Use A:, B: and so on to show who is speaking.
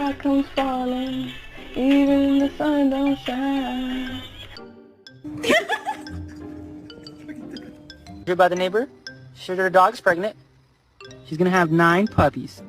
A: sky comes falling, even the sun don't shine.
B: Heard by the neighbor? She heard her dog's pregnant. She's gonna have 9 puppies.